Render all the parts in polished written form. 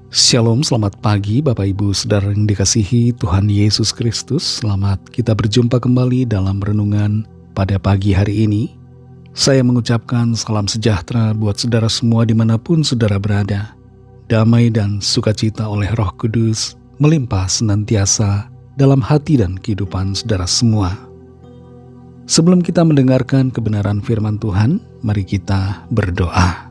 Shalom, selamat pagi Bapak Ibu Saudara yang dikasihi Tuhan Yesus Kristus. Selamat kita berjumpa kembali dalam renungan pada pagi hari ini. Saya mengucapkan salam sejahtera buat saudara semua dimanapun saudara berada. Damai dan sukacita oleh Roh Kudus melimpah senantiasa dalam hati dan kehidupan saudara semua. Sebelum kita mendengarkan kebenaran firman Tuhan, mari kita berdoa.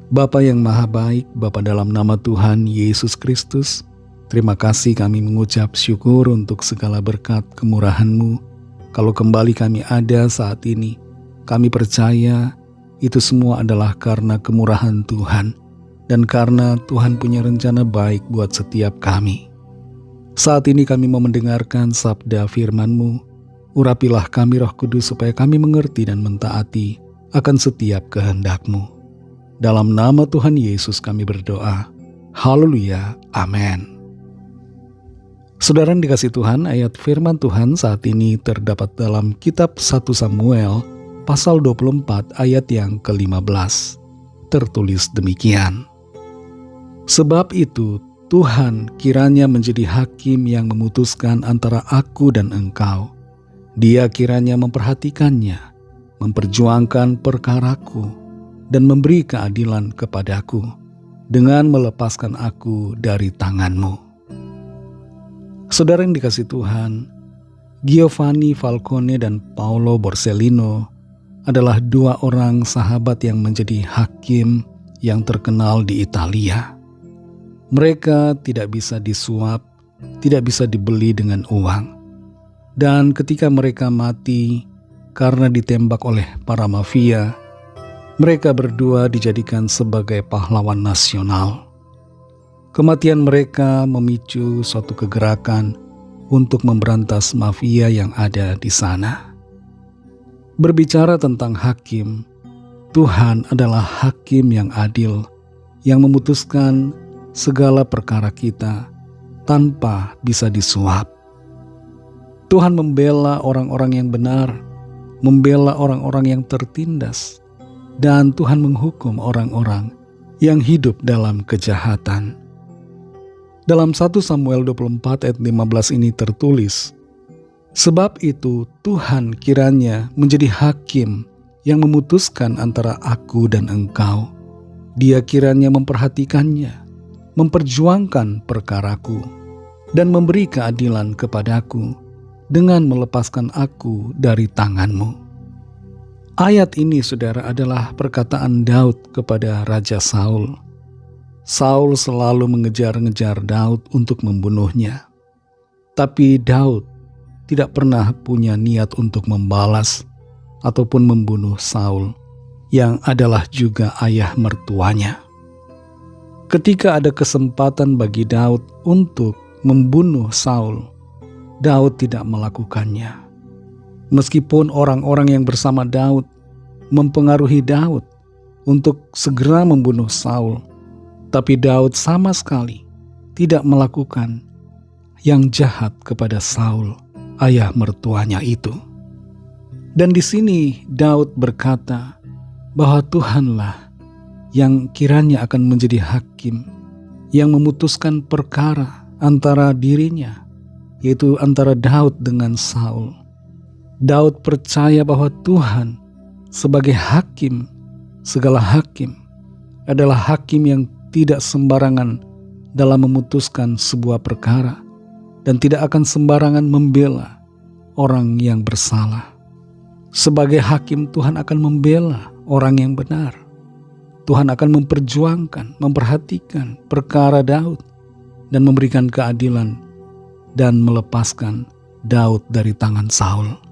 Bapa yang maha baik, Bapa dalam nama Tuhan Yesus Kristus, terima kasih kami mengucap syukur untuk segala berkat kemurahan-Mu. Kalau kembali kami ada saat ini, kami percaya itu semua adalah karena kemurahan Tuhan dan karena Tuhan punya rencana baik buat setiap kami. Saat ini kami mau mendengarkan sabda firman-Mu. Urapilah kami Roh Kudus supaya kami mengerti dan mentaati akan setiap kehendak-Mu. Dalam nama Tuhan Yesus kami berdoa. Haleluya. Amin. Saudara yang dikasihi Tuhan, ayat firman Tuhan saat ini terdapat dalam kitab 1 Samuel pasal 24 ayat yang ke-15. Tertulis demikian. Sebab itu Tuhan kiranya menjadi hakim yang memutuskan antara aku dan engkau. Dia kiranya memperhatikannya, memperjuangkan perkaraku, dan memberi keadilan kepadaku dengan melepaskan aku dari tangan-Mu. Saudara yang dikasihi Tuhan, Giovanni Falcone dan Paolo Borsellino adalah dua orang sahabat yang menjadi hakim yang terkenal di Italia. Mereka tidak bisa disuap, tidak bisa dibeli dengan uang. Dan ketika mereka mati karena ditembak oleh para mafia, mereka berdua dijadikan sebagai pahlawan nasional. Kematian mereka memicu suatu kegerakan untuk memberantas mafia yang ada di sana. Berbicara tentang hakim, Tuhan adalah hakim yang adil, yang memutuskan segala perkara kita tanpa bisa disuap. Tuhan membela orang-orang yang benar, membela orang-orang yang tertindas, dan Tuhan menghukum orang-orang yang hidup dalam kejahatan. Dalam 1 Samuel 24 ayat 15 ini tertulis, sebab itu Tuhan kiranya menjadi hakim yang memutuskan antara aku dan engkau. Dia kiranya memperhatikannya, memperjuangkan perkaraku, dan memberi keadilan kepadaku dengan melepaskan aku dari tangan-Mu. Ayat ini, saudara, adalah perkataan Daud kepada Raja Saul. Saul selalu mengejar-ngejar Daud untuk membunuhnya. Tapi Daud tidak pernah punya niat untuk membalas ataupun membunuh Saul, yang adalah juga ayah mertuanya. Ketika ada kesempatan bagi Daud untuk membunuh Saul, Daud tidak melakukannya. Meskipun orang-orang yang bersama Daud mempengaruhi Daud untuk segera membunuh Saul, tapi Daud sama sekali tidak melakukan yang jahat kepada Saul, ayah mertuanya itu. Dan di sini Daud berkata bahwa Tuhanlah yang kiranya akan menjadi hakim, yang memutuskan perkara antara dirinya, yaitu antara Daud dengan Saul. Daud percaya bahwa Tuhan sebagai hakim, segala hakim, adalah hakim yang tidak sembarangan dalam memutuskan sebuah perkara dan tidak akan sembarangan membela orang yang bersalah. Sebagai hakim, Tuhan akan membela orang yang benar. Tuhan akan memperjuangkan, memperhatikan perkara Daud dan memberikan keadilan dan melepaskan Daud dari tangan Saul.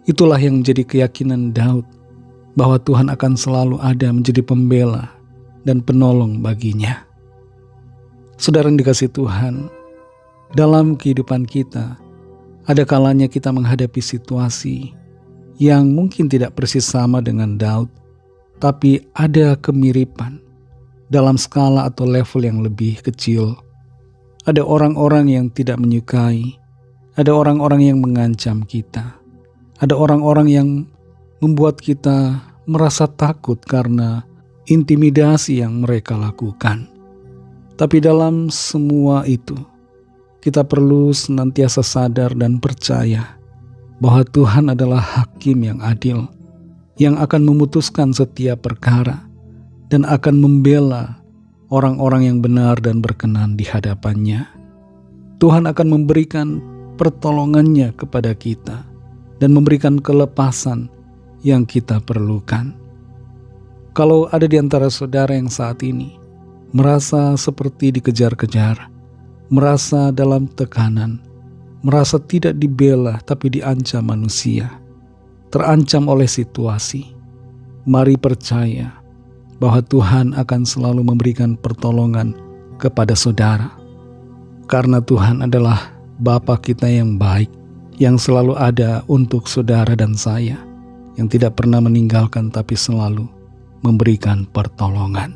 Itulah yang menjadi keyakinan Daud, bahwa Tuhan akan selalu ada menjadi pembela dan penolong baginya. Saudara yang dikasihi Tuhan, dalam kehidupan kita, ada kalanya kita menghadapi situasi yang mungkin tidak persis sama dengan Daud, tapi ada kemiripan dalam skala atau level yang lebih kecil. Ada orang-orang yang tidak menyukai, ada orang-orang yang mengancam kita. Ada orang-orang yang membuat kita merasa takut karena intimidasi yang mereka lakukan. Tapi dalam semua itu, kita perlu senantiasa sadar dan percaya bahwa Tuhan adalah hakim yang adil, yang akan memutuskan setiap perkara dan akan membela orang-orang yang benar dan berkenan di hadapannya. Tuhan akan memberikan pertolongannya kepada kita dan memberikan kelepasan yang kita perlukan. Kalau ada di antara saudara yang saat ini merasa seperti dikejar-kejar, merasa dalam tekanan, merasa tidak dibela tapi diancam manusia, terancam oleh situasi, mari percaya bahwa Tuhan akan selalu memberikan pertolongan kepada saudara. Karena Tuhan adalah Bapa kita yang baik, yang selalu ada untuk saudara dan saya, yang tidak pernah meninggalkan tapi selalu memberikan pertolongan.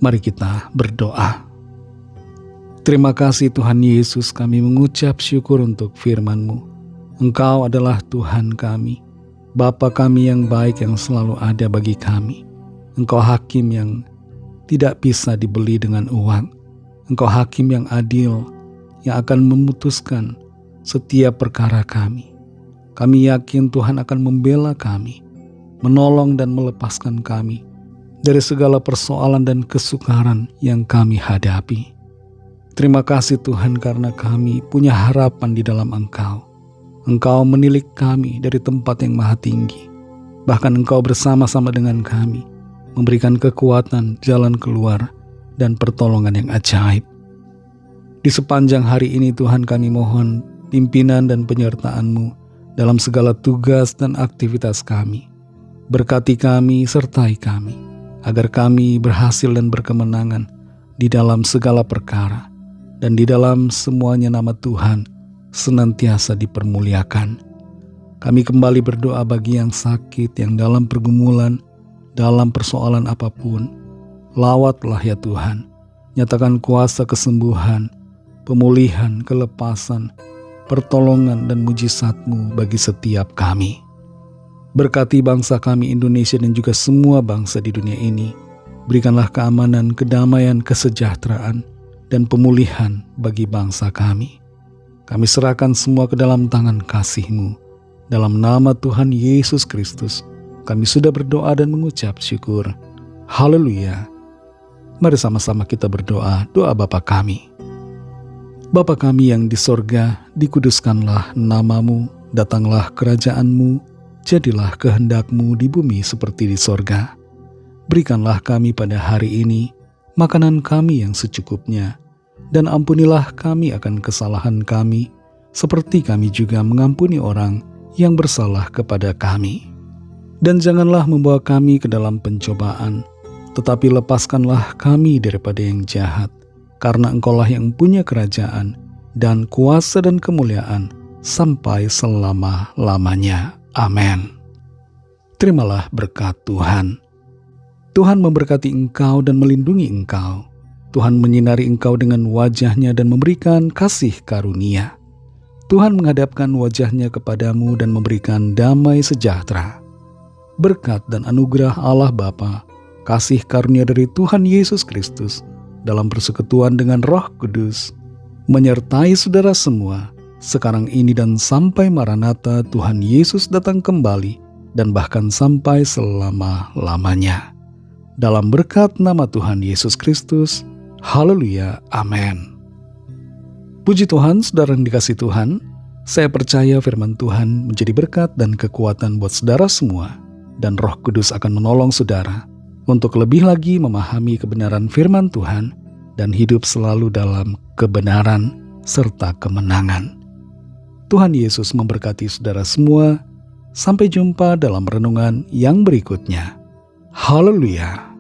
Mari kita berdoa. Terima kasih Tuhan Yesus, kami mengucap syukur untuk firman-Mu. Engkau adalah Tuhan kami, Bapa kami yang baik yang selalu ada bagi kami. Engkau hakim yang tidak bisa dibeli dengan uang. Engkau hakim yang adil, yang akan memutuskan setiap perkara kami. Kami yakin Tuhan akan membela kami, menolong dan melepaskan kami dari segala persoalan dan kesukaran yang kami hadapi. Terima kasih Tuhan karena kami punya harapan di dalam Engkau. Engkau menilik kami dari tempat yang maha tinggi. Bahkan Engkau bersama-sama dengan kami, memberikan kekuatan, jalan keluar, dan pertolongan yang ajaib. Di sepanjang hari ini Tuhan kami mohon pimpinan dan penyertaan-Mu dalam segala tugas dan aktivitas kami. Berkati kami, sertai kami, agar kami berhasil dan berkemenangan di dalam segala perkara, dan di dalam semuanya nama Tuhan senantiasa dipermuliakan. Kami kembali berdoa bagi yang sakit, yang dalam pergumulan, dalam persoalan apapun. Lawatlah ya Tuhan, nyatakan kuasa kesembuhan, pemulihan, kelepasan, pertolongan dan mujizat-Mu bagi setiap kami. Berkati bangsa kami Indonesia dan juga semua bangsa di dunia ini. Berikanlah keamanan, kedamaian, kesejahteraan, dan pemulihan bagi bangsa kami. Kami serahkan semua ke dalam tangan kasih-Mu. Dalam nama Tuhan Yesus Kristus, kami sudah berdoa dan mengucap syukur. Haleluya. Mari sama-sama kita berdoa, doa Bapa kami. Bapa kami yang di sorga, dikuduskanlah nama-Mu, datanglah kerajaan-Mu, jadilah kehendak-Mu di bumi seperti di sorga. Berikanlah kami pada hari ini makanan kami yang secukupnya, dan ampunilah kami akan kesalahan kami, seperti kami juga mengampuni orang yang bersalah kepada kami. Dan janganlah membawa kami ke dalam pencobaan, tetapi lepaskanlah kami daripada yang jahat, karena Engkaulah yang punya kerajaan, dan kuasa dan kemuliaan, sampai selama-lamanya. Amin. Terimalah berkat Tuhan. Tuhan memberkati engkau dan melindungi engkau. Tuhan menyinari engkau dengan wajah-Nya dan memberikan kasih karunia. Tuhan menghadapkan wajah-Nya kepadamu dan memberikan damai sejahtera. Berkat dan anugerah Allah Bapa, kasih karunia dari Tuhan Yesus Kristus, dalam persekutuan dengan Roh Kudus, menyertai saudara semua, sekarang ini dan sampai Maranatha Tuhan Yesus datang kembali, dan bahkan sampai selama-lamanya. Dalam berkat nama Tuhan Yesus Kristus, haleluya, amin. Puji Tuhan, saudara yang dikasihi Tuhan, saya percaya firman Tuhan menjadi berkat dan kekuatan buat saudara semua, dan Roh Kudus akan menolong saudara untuk lebih lagi memahami kebenaran firman Tuhan dan hidup selalu dalam kebenaran serta kemenangan. Tuhan Yesus memberkati saudara semua. Sampai jumpa dalam renungan yang berikutnya. Haleluya.